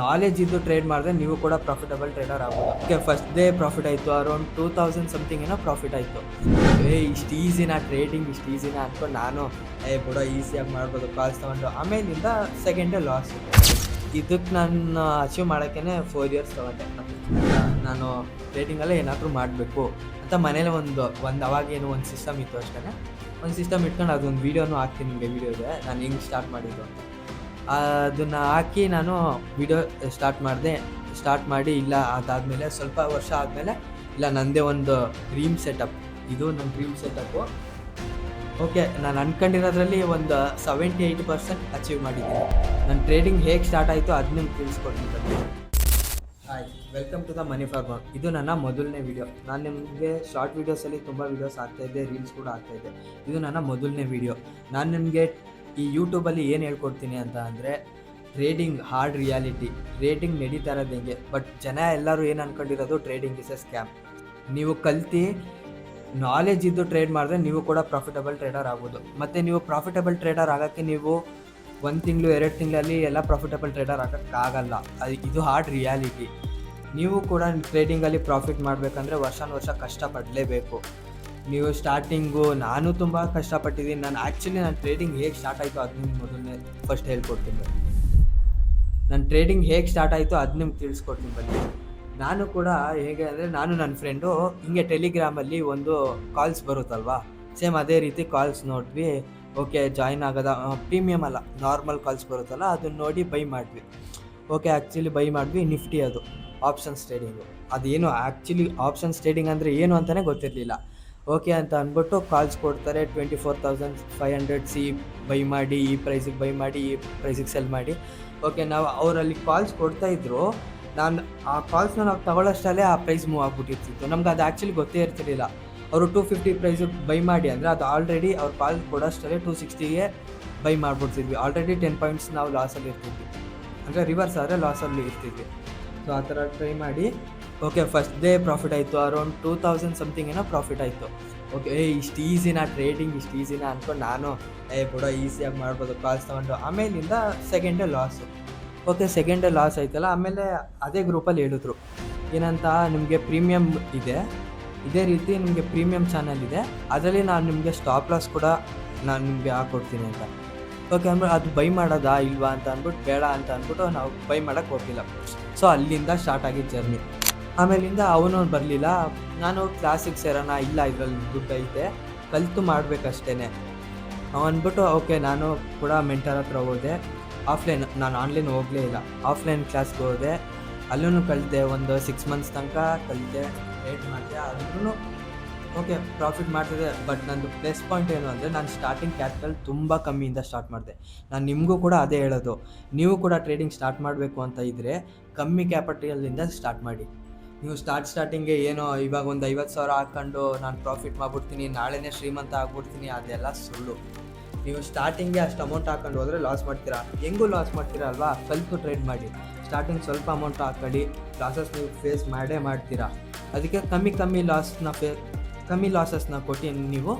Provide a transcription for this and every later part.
Knowledge ಇದ್ದು trade ಮಾಡಿದ್ರೆ ನೀವು ಕೂಡ ಪ್ರಾಫಿಟಬಲ್ ಟ್ರೇಡರ್ ಆಗ್ಬೋದು. ಓಕೆ, ಫಸ್ಟ್ ಡೇ ಪ್ರಾಫಿಟ್ ಆಯಿತು, ಅರೌಂಡ್ 2000 ಸಮಥಿಂಗ್ ಏನೋ ಪ್ರಾಫಿಟ್ ಆಯಿತು. ಇಷ್ಟು ಈಸಿನಾ ಟ್ರೇಡಿಂಗ್, ಇಷ್ಟು ಈಸಿನಾ ಅಂದ್ಕೊಂಡು ನಾನು ಬಿಡೋ ಈಸಿಯಾಗಿ ಮಾಡ್ಬೋದು ಕಾಲ್ಸ್ ತೊಗೊಂಡು. ಆಮೇಲಿಂದ ಸೆಕೆಂಡ್ ಡೇ ಲಾಸ್. ಇದಕ್ಕೆ ನಾನು ಅಚೀವ್ ಮಾಡೋಕ್ಕೇ 4 ಇಯರ್ಸ್ ತೊಗೊಂಡೆ. ನಾನು ಟ್ರೇಡಿಂಗಲ್ಲೇ ಏನಾದರೂ ಮಾಡಬೇಕು ಅಂತ ಮನೇಲಿ ಅವಾಗೇನು ಒಂದು ಸಿಸ್ಟಮ್ ಇತ್ತು ಅಷ್ಟೇ. ಒಂದು ಸಿಸ್ಟಮ್ ಇಟ್ಕೊಂಡು ಅದೊಂದು ವೀಡಿಯೋನೂ ಹಾಕ್ತೀನಿ ನಿಮಗೆ. ವೀಡಿಯೋ ಇದೆ ನಾನು ಹಿಂಗೆ ಸ್ಟಾರ್ಟ್ ಮಾಡಿದ್ದು ಅಂತ. ಅದನ್ನು ಹಾಕಿ ನಾನು ವಿಡಿಯೋ ಸ್ಟಾರ್ಟ್ ಮಾಡಿ ಇಲ್ಲ ಅದಾದಮೇಲೆ ಸ್ವಲ್ಪ ವರ್ಷ ಆದಮೇಲೆ ಇಲ್ಲ ನನ್ನದೇ ಒಂದು ಡ್ರೀಮ್ ಸೆಟಪ್, ಇದು ನನ್ನ ಡ್ರೀಮ್ ಸೆಟಪ್ಪು. ಓಕೆ, ನಾನು ಅಂದ್ಕೊಂಡಿರೋದ್ರಲ್ಲಿ ಒಂದು 78% ಅಚೀವ್ ಮಾಡಿದ್ದೀನಿ. ನನ್ನ ಟ್ರೇಡಿಂಗ್ ಹೇಗೆ ಸ್ಟಾರ್ಟ್ ಆಯಿತು ಅದು ನಿಮ್ಗೆ ತಿಳಿಸ್ಕೊಡ್ತೀನಿ. Hi, welcome to the money farmer. ಇದು ನನ್ನ ಮೊದಲನೇ ವಿಡಿಯೋ. ನಾನು ನಿಮಗೆ ಶಾರ್ಟ್ ವೀಡಿಯೋಸಲ್ಲಿ ತುಂಬ ವೀಡಿಯೋಸ್ ಆಗ್ತಾಯಿದ್ದೆ, ರೀಲ್ಸ್ ಕೂಡ ಆಗ್ತಾಯಿದ್ದೆ. ಇದು ನನ್ನ ಮೊದಲನೇ ವಿಡಿಯೋ. ನಾನು ನಿಮಗೆ ಈ ಯೂಟ್ಯೂಬಲ್ಲಿ ಏನು ಹೇಳ್ಕೊಡ್ತೀನಿ ಅಂತ ಅಂದರೆ ಟ್ರೇಡಿಂಗ್ ಹಾರ್ಡ್ ರಿಯಾಲಿಟಿ. ಟ್ರೇಡಿಂಗ್ ನಡೀತಾ ಇರೋದು ಹೆಂಗೆ, ಬಟ್ ಜನ ಎಲ್ಲರೂ ಏನು ಅಂದ್ಕೊಂಡಿರೋದು ಟ್ರೇಡಿಂಗ್ ಇಸ್ ಎ ಸ್ಕ್ಯಾಮ್. ನೀವು ಕಲ್ತು ನಾಲೆಜ್ ಇದ್ದು ಟ್ರೇಡ್ ಮಾಡಿದ್ರೆ ನೀವು ಕೂಡ ಪ್ರಾಫಿಟಬಲ್ ಟ್ರೇಡರ್ ಆಗ್ಬೋದು. ಮತ್ತು ನೀವು ಪ್ರಾಫಿಟಬಲ್ ಟ್ರೇಡರ್ ಆಗೋಕ್ಕೆ ನೀವು 1 ತಿಂಗಳು 2 ತಿಂಗಳಲ್ಲಿ ಎಲ್ಲ ಪ್ರಾಫಿಟಬಲ್ ಟ್ರೇಡರ್ ಆಗೋಕ್ಕಾಗಲ್ಲ. ಇದು ಹಾರ್ಡ್ ರಿಯಾಲಿಟಿ. ನೀವು ಕೂಡ ಟ್ರೇಡಿಂಗಲ್ಲಿ ಪ್ರಾಫಿಟ್ ಮಾಡಬೇಕಂದ್ರೆ ವರ್ಷ ಕಷ್ಟಪಡಲೇಬೇಕು. ನೀವು ಸ್ಟಾರ್ಟಿಂಗು ನಾನು ತುಂಬ ಕಷ್ಟಪಟ್ಟಿದ್ದೀನಿ. ನಾನು ಟ್ರೇಡಿಂಗ್ ಹೇಗೆ ಸ್ಟಾರ್ಟ್ ಆಯಿತು ಅದು ನಿಮ್ಗೆ ಮೊದಲನೇ ಫಸ್ಟ್ ಹೇಳ್ಕೊಡ್ತೀನಿ. ನನ್ನ ಟ್ರೇಡಿಂಗ್ ಹೇಗೆ ಸ್ಟಾರ್ಟ್ ಆಯಿತು ಅದು ನಿಮ್ಗೆ ತಿಳಿಸ್ಕೊಡ್ತೀನಿ ಬನ್ನಿ. ನಾನು ಕೂಡ ಹೇಗೆ ಅಂದರೆ, ನಾನು ನನ್ನ ಫ್ರೆಂಡು ಹಿಂಗೆ ಟೆಲಿಗ್ರಾಮಲ್ಲಿ ಒಂದು ಕಾಲ್ಸ್ ಬರುತ್ತಲ್ವಾ, ಸೇಮ್ ಅದೇ ರೀತಿ ಕಾಲ್ಸ್ ನೋಡಿದ್ವಿ. ಓಕೆ, ಜಾಯ್ನ್ ಆಗೋದ ಪ್ರೀಮಿಯಮ್ ಅಲ್ಲ, ನಾರ್ಮಲ್ ಕಾಲ್ಸ್ ಬರುತ್ತಲ್ಲ, ಅದನ್ನು ನೋಡಿ ಬೈ ಮಾಡಿದ್ವಿ. ಓಕೆ, ಆ್ಯಕ್ಚುಲಿ ಬೈ ಮಾಡಿದ್ವಿ. ನಿಫ್ಟಿ ಅದು ಆಪ್ಷನ್ಸ್ ಟ್ರೇಡಿಂಗು. ಅದೇನು ಆ್ಯಕ್ಚುಲಿ ಆಪ್ಷನ್ಸ್ ಟ್ರೇಡಿಂಗ್ ಅಂದರೆ ಏನು ಅಂತಲೇ ಗೊತ್ತಿರಲಿಲ್ಲ. ಓಕೆ ಅಂತ ಅಂದ್ಬಿಟ್ಟು ಕಾಲ್ಸ್ ಕೊಡ್ತಾರೆ. 24,500 ಸಿ ಬೈ ಮಾಡಿ, ಈ ಪ್ರೈಸಿಗೆ ಬೈ ಮಾಡಿ, ಈ ಪ್ರೈಸಿಗೆ ಸೆಲ್ ಮಾಡಿ. ಓಕೆ, ನಾವು ಅವರಲ್ಲಿ ಕಾಲ್ಸ್ ಕೊಡ್ತಾಯಿದ್ರು. ನಾನು ಆ ಕಾಲ್ಸ್ನ ನಾವು ತಗೊಳ್ಳೋಷ್ಟಲ್ಲೇ ಆ ಪ್ರೈಸ್ ಮೂವ್ ಆಗಿಬಿಟ್ಟಿರ್ತಿತ್ತು. ನಮ್ಗೆ ಅದು ಆ್ಯಕ್ಚುಲಿ ಗೊತ್ತೇ ಇರ್ತಿರಲಿಲ್ಲ. ಅವರು 250 ಪ್ರೈಸಿಗೆ ಬೈ ಮಾಡಿ ಅಂದರೆ ಅದು ಆಲ್ರೆಡಿ ಅವ್ರು ಕಾಲ್ ಕೊಡೋಷ್ಟಲ್ಲೇ 260ಗೆ ಬೈ ಮಾಡಿಬಿಡ್ತಿದ್ವಿ. ಆಲ್ರೆಡಿ 10 ಪಾಯಿಂಟ್ಸ್ ನಾವು ಲಾಸಲ್ಲಿ ಇರ್ತಿದ್ವಿ, ಅಂದರೆ ರಿವರ್ಸ್ ಆದರೆ ಲಾಸಲ್ಲಿ ಇರ್ತಿದ್ವಿ. ಸೊ ಆ ಥರ ಟ್ರೈ ಮಾಡಿ ಓಕೆ, ಫಸ್ಟ್ ಡೇ ಪ್ರಾಫಿಟ್ ಆಯಿತು, ಅರೌಂಡ್ 2000 ಸಮಥಿಂಗ್ ಏನೋ ಪ್ರಾಫಿಟ್ ಆಯಿತು. ಓಕೆ, ಇಷ್ಟು ಈಸಿನಾ ಟ್ರೇಡಿಂಗ್, ಇಷ್ಟು ಈಸಿನಾ ಅಂದ್ಕೊಂಡು ನಾನು ಬಿಡೋ ಈಸಿಯಾಗಿ ಮಾಡ್ಬೋದು ಕಾಲ್ಸ್ ತೊಗೊಂಡು. ಆಮೇಲಿಂದ second day loss. Okay, second day loss ಆಯ್ತಲ್ಲ, ಆಮೇಲೆ ಅದೇ ಗ್ರೂಪಲ್ಲಿ ಹೇಳಿದ್ರು ಏನಂತ, ನಿಮಗೆ ಪ್ರೀಮಿಯಮ್ ಇದೆ, ಇದೇ ರೀತಿ ನಿಮಗೆ ಪ್ರೀಮಿಯಮ್ ಚಾನಲ್ ಇದೆ, ಅದರಲ್ಲಿ ನಾನು ನಿಮಗೆ ಸ್ಟಾಪ್ ಲಾಸ್ ಕೂಡ ನಾನು ನಿಮಗೆ ಹಾಕ್ಕೊಡ್ತೀನಿ ಅಂತ. ಓಕೆ ಅಂದ್ರೆ ಅದು ಬೈ ಮಾಡೋದಾ ಇಲ್ವಾ ಅಂತ ಅಂದ್ಬಿಟ್ಟು ಬೇಡ ಅಂತ ಅಂದ್ಬಿಟ್ಟು ನಾವು ಬೈ ಮಾಡೋಕ್ಕೆ ಹೋಗಿಲ್ಲ. ಸೊ ಅಲ್ಲಿಂದ ಸ್ಟಾರ್ಟ್ ಆಗಿದ್ದು ಜರ್ನಿ. ಆಮೇಲಿಂದ ಅವನು ಬರಲಿಲ್ಲ. ನಾನು ಕ್ಲಾಸಿಗೆ ಸೇರೋಣ, ಇಲ್ಲ ಇದರಲ್ಲಿ ದುಡ್ಡು ಐತೆ, ಕಲಿತು ಮಾಡಬೇಕಷ್ಟೇ ಅಂದ್ಬಿಟ್ಟು ಓಕೆ ನಾನು ಕೂಡ ಮೆಂಟರ್ ಹತ್ರ ಹೋದೆ. ನಾನು ಆನ್ಲೈನ್ ಹೋಗಲೇ ಇಲ್ಲ, ಆಫ್ಲೈನ್ ಕ್ಲಾಸ್ಗೆ ಹೋದೆ. ಅಲ್ಲೂ ಕಲಿತೆ, ಒಂದು 6 ಮಂತ್ಸ್ ತನಕ ಕಲಿತೆ, ಟ್ರೇಡ್ ಮಾಡಿದೆ. ಆದ್ರೂ ಓಕೆ ಪ್ರಾಫಿಟ್ ಮಾಡ್ತಿದೆ. ಬಟ್ ನಂದು ಪ್ಲಸ್ ಪಾಯಿಂಟ್ ಏನು ಅಂದರೆ, ನಾನು ಸ್ಟಾರ್ಟಿಂಗ್ ಕ್ಯಾಪಿಟಲ್ ತುಂಬ ಕಮ್ಮಿಯಿಂದ ಸ್ಟಾರ್ಟ್ ಮಾಡಿದೆ. ನಾನು ನಿಮಗೂ ಕೂಡ ಅದೇ ಹೇಳೋದು, ನೀವು ಕೂಡ ಟ್ರೇಡಿಂಗ್ ಸ್ಟಾರ್ಟ್ ಮಾಡಬೇಕು ಅಂತ ಇದ್ದರೆ ಕಮ್ಮಿ ಕ್ಯಾಪಿಟಲಿಂದ ಸ್ಟಾರ್ಟ್ ಮಾಡಿ. ನೀವು ಸ್ಟಾರ್ಟಿಂಗ್ಗೆ ಏನೋ ಇವಾಗ ಒಂದು 50,000 ಹಾಕ್ಕೊಂಡು ನಾನು ಪ್ರಾಫಿಟ್ ಮಾಡಿಬಿಡ್ತೀನಿ, ನಾಳೆನೇ ಶ್ರೀಮಂತ ಆಗ್ಬಿಡ್ತೀನಿ, ಅದೆಲ್ಲ ಸುಳ್ಳು. ನೀವು ಸ್ಟಾರ್ಟಿಂಗ್ಗೆ ಅಷ್ಟು ಅಮೌಂಟ್ ಹಾಕೊಂಡು ಹೋದರೆ ಲಾಸ್ ಮಾಡ್ತೀರಾ. ಹೆಂಗೂ ಲಾಸ್ ಮಾಡ್ತೀರಾ ಅಲ್ವಾ, ಕಲಿತು ಟ್ರೇಡ್ ಮಾಡಿ. ಸ್ಟಾರ್ಟಿಂಗ್ ಸ್ವಲ್ಪ ಅಮೌಂಟ್ ಹಾಕ್ಕೊಳ್ಳಿ, ಲಾಸಸ್ ನೀವು ಫೇಸ್ ಮಾಡ್ತೀರಾ. ಅದಕ್ಕೆ ಕಮ್ಮಿ ಲಾಸಸ್ನ ಕೊಟ್ಟು ನೀವು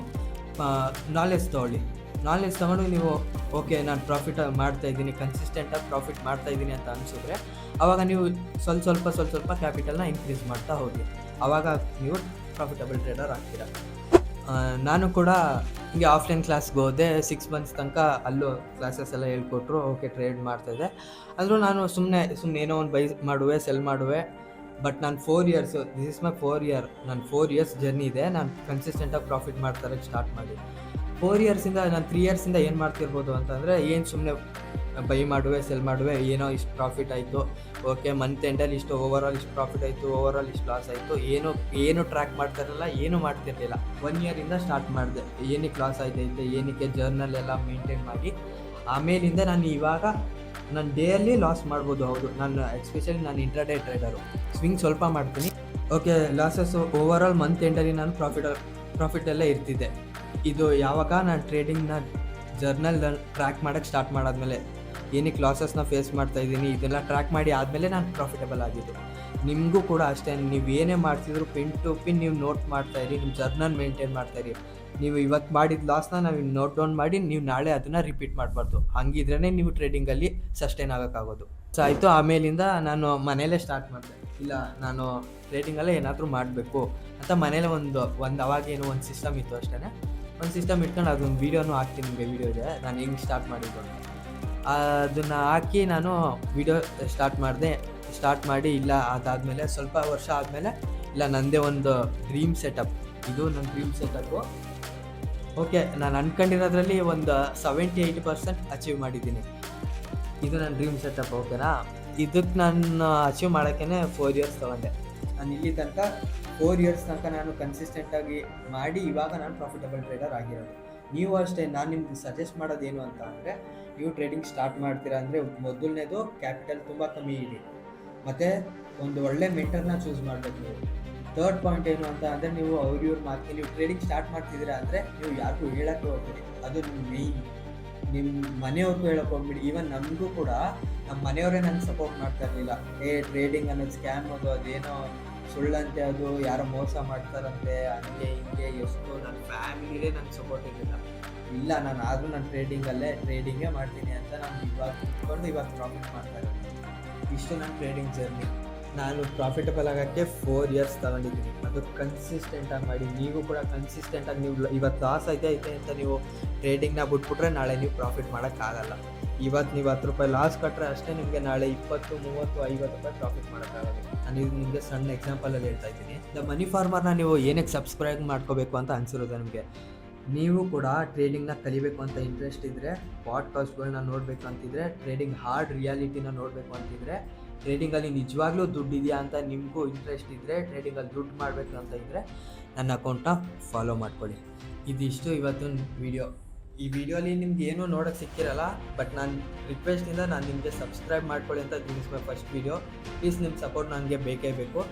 ನಾಲೆಜ್ ತೊಗೊಳ್ಳಿ. ನಾಲೆಜ್ ತೊಗೊಂಡು ನೀವು ಓಕೆ ನಾನು ಪ್ರಾಫಿಟ್ ಮಾಡ್ತಾಯಿದ್ದೀನಿ, ಕನ್ಸಿಸ್ಟೆಂಟಾಗಿ ಪ್ರಾಫಿಟ್ ಮಾಡ್ತಾಯಿದ್ದೀನಿ ಅಂತ ಅನಿಸಿದ್ರೆ ಆವಾಗ ನೀವು ಸ್ವಲ್ಪ ಕ್ಯಾಪಿಟಲ್ನ ಇನ್ಕ್ರೀಸ್ ಮಾಡ್ತಾ ಹೋಗಿ. ಆವಾಗ ನೀವು ಪ್ರಾಫಿಟಬಲ್ ಟ್ರೇಡರ್ ಆಗ್ತೀರಾ. ನಾನು ಕೂಡ ಹಿಂಗೆ ಆಫ್ಲೈನ್ ಕ್ಲಾಸ್ಗೆ ಹೋದೆ. 6 ಮಂತ್ಸ್ ತನಕ ಅಲ್ಲೂ ಕ್ಲಾಸಸ್ ಎಲ್ಲ ಹೇಳ್ಕೊಟ್ರು. ಓಕೆ ಟ್ರೇಡ್ ಮಾಡ್ತಾಯಿದ್ದೆ. ಆದರೂ ನಾನು ಸುಮ್ಮನೆ ಏನೋ ಒಂದು ಬೈ ಮಾಡುವೆ, ಸೆಲ್ ಮಾಡುವೆ. ಬಟ್ ನಾನು 4 years, this is my 4 year, ನಾನು 4 ಇಯರ್ಸ್ ಜರ್ನಿ ಇದೆ. ನಾನು ಕನ್ಸಿಸ್ಟೆಂಟಾಗಿ ಪ್ರಾಫಿಟ್ ಮಾಡ್ತಾರೆ ಸ್ಟಾರ್ಟ್ ಮಾಡಿ 4 ಇಯರ್ಸಿಂದ. ನಾನು 3 ಇಯರ್ಸಿಂದ ಏನು ಮಾಡ್ತಿರ್ಬೋದು ಅಂತಂದರೆ, ಏನು ಸುಮ್ಮನೆ ಬೈ ಮಾಡುವೆ, ಸೆಲ್ ಮಾಡುವೆ, ಏನೋ ಇಷ್ಟು ಪ್ರಾಫಿಟ್ ಆಯಿತು, ಓಕೆ ಮಂತ್ ಎಂಡಲ್ಲಿ ಇಷ್ಟು ಓವರಾಲ್ ಇಷ್ಟು ಪ್ರಾಫಿಟ್ ಆಯಿತು, ಓವರಾಲ್ ಇಷ್ಟು ಲಾಸ್ ಆಯಿತು, ಏನು ಟ್ರ್ಯಾಕ್ ಮಾಡ್ತಾರಲ್ಲ, ಏನೂ ಮಾಡ್ತಿರ್ಲಿಲ್ಲ. 1 ಇಯರಿಂದ ಸ್ಟಾರ್ಟ್ ಮಾಡಿದೆ. ಏನಕ್ಕೆ ಲಾಸ್ ಆಯ್ತೈತೆ, ಏನಕ್ಕೆ ಜರ್ನಲ್ ಎಲ್ಲ ಮೇಂಟೈನ್ ಮಾಡಿ. ಆಮೇಲಿಂದ ನಾನು ಇವಾಗ ನಾನು ಡೇಯಲ್ಲಿ ಲಾಸ್ ಮಾಡ್ಬೋದು. ಹೌದು, ನಾನು ಎಸ್ಪೆಷಲಿ ನಾನು ಇಂಟ್ರಾಡೇ ಟ್ರೇಡರು, ಸ್ವಿಂಗ್ ಸ್ವಲ್ಪ ಮಾಡ್ತೀನಿ. ಓಕೆ, ಲಾಸಸ್ಸು ಓವರಾಲ್ ಮಂತ್ ಎಂಡಲ್ಲಿ ನಾನು ಪ್ರಾಫಿಟಲ್ಲೇ ಇರ್ತಿದ್ದೆ. ಇದು ಯಾವಾಗ ನಾನು ಟ್ರೇಡಿಂಗ್ನ ಜರ್ನಲ್ ಟ್ರ್ಯಾಕ್ ಮಾಡೋಕ್ಕೆ ಸ್ಟಾರ್ಟ್ ಮಾಡಾದ್ಮೇಲೆ, ಏನಕ್ಕೆ ಲಾಸಸ್ನ ಫೇಸ್ ಮಾಡ್ತಾಯಿದ್ದೀನಿ ಇದೆಲ್ಲ ಟ್ರ್ಯಾಕ್ ಮಾಡಿ ಆದಮೇಲೆ ನಾನು ಪ್ರಾಫಿಟಬಲ್ ಆಗಿದ್ದು. ನಿಮಗೂ ಕೂಡ ಅಷ್ಟೇ, ನೀವು ಏನೇ ಮಾಡ್ತಿದ್ರು ಪಿನ್ ಟು ಪಿನ್ ನೀವು ನೋಟ್ ಮಾಡ್ತಾಯಿರಿ, ನಿಮ್ಮ ಜರ್ನಲ್ ಮೇಂಟೈನ್ ಮಾಡ್ತಾಯಿರಿ. ನೀವು ಇವತ್ತು ಮಾಡಿದ ಲಾಸ್ನ ನಾವು ನೋಟ್ ಡೌನ್ ಮಾಡಿ ನೀವು ನಾಳೆ ಅದನ್ನು ರಿಪೀಟ್ ಮಾಡಬಾರ್ದು. ಹಂಗಿದ್ರೇ ನೀವು ಟ್ರೇಡಿಂಗಲ್ಲಿ ಸಸ್ಟೈನ್ ಆಗೋಕ್ಕಾಗೋದು. ಸೊ ಆಯಿತು. ಆಮೇಲಿಂದ ನಾನು ಮನೇಲೇ ಸ್ಟಾರ್ಟ್ ಮಾಡಿದೆ. ಇಲ್ಲ ನಾನು ಟ್ರೇಡಿಂಗಲ್ಲೇ ಏನಾದರೂ ಮಾಡಬೇಕು ಅಂತ ಮನೇಲೆ ಒಂದು ಅವಾಗೇನು ಒಂದು ಸಿಸ್ಟಮ್ ಇತ್ತು ಅಷ್ಟೇ. ಒಂದು ಸಿಸ್ಟಮ್ ಇಟ್ಕೊಂಡು ಅದೊಂದು ವೀಡಿಯೋನೂ ಹಾಕ್ತೀನಿ ನಿಮಗೆ. ವೀಡಿಯೋ ಇದೆ ನಾನು ಹೆಂಗೆ ಸ್ಟಾರ್ಟ್ ಮಾಡಿದ್ದು ಅಂತ. ಅದನ್ನು ಹಾಕಿ ನಾನು ವೀಡಿಯೋ ಸ್ಟಾರ್ಟ್ ಮಾಡಿ ಇಲ್ಲ ಅದಾದಮೇಲೆ ಸ್ವಲ್ಪ ವರ್ಷ ಆದಮೇಲೆ ಇಲ್ಲ ನನ್ನದೇ ಒಂದು ಡ್ರೀಮ್ ಸೆಟಪ್, ಇದು ನನ್ನ ಡ್ರೀಮ್ ಸೆಟಪ್ಪು. ಓಕೆ, ನಾನು ಅಂದ್ಕೊಂಡಿರೋದ್ರಲ್ಲಿ ಒಂದು 78% ಅಚೀವ್ ಮಾಡಿದ್ದೀನಿ. ಇದು ನನ್ನ ಡ್ರೀಮ್ ಸೆಟಪ್, ಓಕೆನಾ. ಇದಕ್ಕೆ ನಾನು ಅಚೀವ್ ಮಾಡೋಕ್ಕೇ 4 ಇಯರ್ಸ್ ತೊಗೊಂಡೆ. ನಾನು ಇಲ್ಲಿ ತನಕ 4 ಇಯರ್ಸ್ ತನಕ ನಾನು ಕನ್ಸಿಸ್ಟೆಂಟಾಗಿ ಮಾಡಿ ಇವಾಗ ನಾನು ಪ್ರಾಫಿಟಬಲ್ ಟ್ರೇಡರ್ ಆಗಿರೋದು. ನೀವು ಅಷ್ಟೇ, ನಾನು ನಿಮ್ಗೆ ಸಜೆಸ್ಟ್ ಮಾಡೋದೇನು ಅಂತ ಅಂದರೆ, ನೀವು ಟ್ರೇಡಿಂಗ್ ಸ್ಟಾರ್ಟ್ ಮಾಡ್ತೀರಾ ಅಂದರೆ ಮೊದಲನೇದು ಕ್ಯಾಪಿಟಲ್ ತುಂಬ ಕಮ್ಮಿ ಇಡಿ, ಮತ್ತು ಒಂದು ಒಳ್ಳೆ ಮೆಂಟರ್ನ ಚೂಸ್ ಮಾಡಬೇಕು ನೀವು. ಥರ್ಡ್ ಪಾಯಿಂಟ್ ಏನು ಅಂತ ಅಂದರೆ, ನೀವು ಇವ್ರ ಮಾತಿಗೆ ನೀವು ಟ್ರೇಡಿಂಗ್ ಸ್ಟಾರ್ಟ್ ಮಾಡ್ತಿದ್ದೀರಾ ಅಂದರೆ ನೀವು ಯಾರಿಗೂ ಹೇಳೋಕ್ಕೆ ಹೋಗ್ಬೇಡಿ. ಅದು ಮೇಯ್ನ್. ನಿಮ್ಮ ಮನೆಯವ್ರಿಗೂ ಹೇಳೋಕೆ ಹೋಗ್ಬಿಡಿ. ಈವನ್ ನಮಗೂ ಕೂಡ ನಮ್ಮ ಮನೆಯವರೇ ನನಗೆ ಸಪೋರ್ಟ್ ಮಾಡ್ತಾ ಇರಲಿಲ್ಲ. ಟ್ರೇಡಿಂಗ್ ಅನ್ನೋದು ಸ್ಕ್ಯಾಮ್, ಅದೇನೋ ಸುಳ್ಳಂತೆ, ಅದು ಯಾರೋ ಮೋಸ ಮಾಡ್ತಾರಂತೆ, ಹಂಗೆ ಹಿಂಗೆ ಎಷ್ಟು ನನ್ನ ಫ್ಯಾಮಿಲಿಯೇ ನನಗೆ ಸಪೋರ್ಟ್ ಇರಲಿಲ್ಲ. ಇಲ್ಲ ನಾನು ಆದರೂ ನಾನು ಟ್ರೇಡಿಂಗೇ ಮಾಡ್ತೀನಿ ಅಂತ ನಾನು ಇವಾಗ ಪ್ರಾಫಿಟ್ ಮಾಡ್ತಾ ಇರೋದು. ಇಷ್ಟು ನನ್ನ ಟ್ರೇಡಿಂಗ್ ಜರ್ನಿ. ನಾನು ಪ್ರಾಫಿಟಬಲ್ ಆಗೋಕ್ಕೆ 4 ಇಯರ್ಸ್ ತಗೊಂಡಿದ್ದೀನಿ. ಅದು ಕನ್ಸಿಸ್ಟೆಂಟಾಗಿ ಮಾಡಿ. ನೀವು ಕೂಡ ಕನ್ಸಿಸ್ಟೆಂಟಾಗಿ, ನೀವು ಇವತ್ತು ಲಾಸ್ ಐತೆ ಅಂತ ನೀವು ಟ್ರೇಡಿಂಗ್ನ ಬಿಟ್ಬಿಟ್ರೆ ನಾಳೆ ನೀವು ಪ್ರಾಫಿಟ್ ಮಾಡೋಕ್ಕಾಗಲ್ಲ. ಇವತ್ತು ನೀವು 10 ರೂಪಾಯಿ ಲಾಸ್ ಕಟ್ಟರೆ ಅಷ್ಟೇ ನಿಮಗೆ ನಾಳೆ 20, 30, 50 ರೂಪಾಯಿ ಪ್ರಾಫಿಟ್ ಮಾಡೋಕ್ಕಾಗಲ್ಲ. ನಾನು ಇದು ನಿಮಗೆ ಸಣ್ಣ ಎಕ್ಸಾಂಪಲಲ್ಲಿ ಹೇಳ್ತಾ ಇದ್ದೀನಿ. ದ ಮನಿ ಫಾರ್ಮರ್ನ ನೀವು ಏನಕ್ಕೆ ಸಬ್ಸ್ಕ್ರೈಬ್ ಮಾಡ್ಕೋಬೇಕು ಅಂತ ಅನಿಸಿರೋದು ನಿಮಗೆ. ನೀವು ಕೂಡ ಟ್ರೇಡಿಂಗ್ನ ಕಲಿಬೇಕು ಅಂತ ಇಂಟ್ರೆಸ್ಟ್ ಇದ್ದರೆ, ಪಾಡ್ಕಾಸ್ಟ್ಗಳನ್ನ ನೋಡಬೇಕು ಅಂತಿದ್ರೆ, ಟ್ರೇಡಿಂಗ್ ಹಾರ್ಡ್ ರಿಯಾಲಿಟಿನ ನೋಡಬೇಕು ಅಂತಿದ್ರೆ, ಟ್ರೇಡಿಂಗಲ್ಲಿ ನಿಜವಾಗ್ಲೂ ದುಡ್ಡಿದೆಯಾ ಅಂತ ನಿಮಗೂ ಇಂಟ್ರೆಸ್ಟ್ ಇದ್ದರೆ, ಟ್ರೇಡಿಂಗಲ್ಲಿ ದುಡ್ಡು ಮಾಡಬೇಕು ಅಂತ ಇದ್ದರೆ ನನ್ನ ಅಕೌಂಟ್ನ ಫಾಲೋ ಮಾಡ್ಕೊಳ್ಳಿ. ಇದಿಷ್ಟು ಇವತ್ತಿನ ವಿಡಿಯೋ. ಈ ವಿಡಿಯೋಲಿ ನಿಮ್ಗೆ ಏನೂ ನೋಡೋಕ್ಕೆ ಸಿಕ್ಕಿರಲ್ಲ, ಬಟ್ ನಾನು ರಿಕ್ವೆಸ್ಟಿಂದ ನಾನು ನಿಮಗೆ ಸಬ್ಸ್ಕ್ರೈಬ್ ಮಾಡ್ಕೊಳ್ಳಿ ಅಂತ this my first video. Please ನಿಮ್ಮ ಸಪೋರ್ಟ್ ನನಗೆ ಬೇಕೇ ಬೇಕು.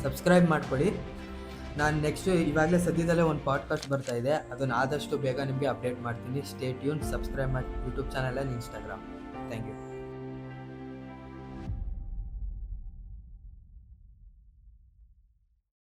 ಸಬ್ಸ್ಕ್ರೈಬ್ ಮಾಡ್ಕೊಳ್ಳಿ. ನಾನು ನೆಕ್ಸ್ಟು ಇವಾಗಲೇ ಸದ್ಯದಲ್ಲೇ ಒಂದು ಪಾಡ್ಕಾಸ್ಟ್ ಬರ್ತಾ ಇದೆ, ಅದನ್ನು ಆದಷ್ಟು ಬೇಗ ನಿಮಗೆ ಅಪ್ಡೇಟ್ ಮಾಡ್ತೀನಿ. Stay tune. ಸಬ್ಸ್ಕ್ರೈಬ್ ಮಾಡಿ YouTube channel and Instagram. Thank you.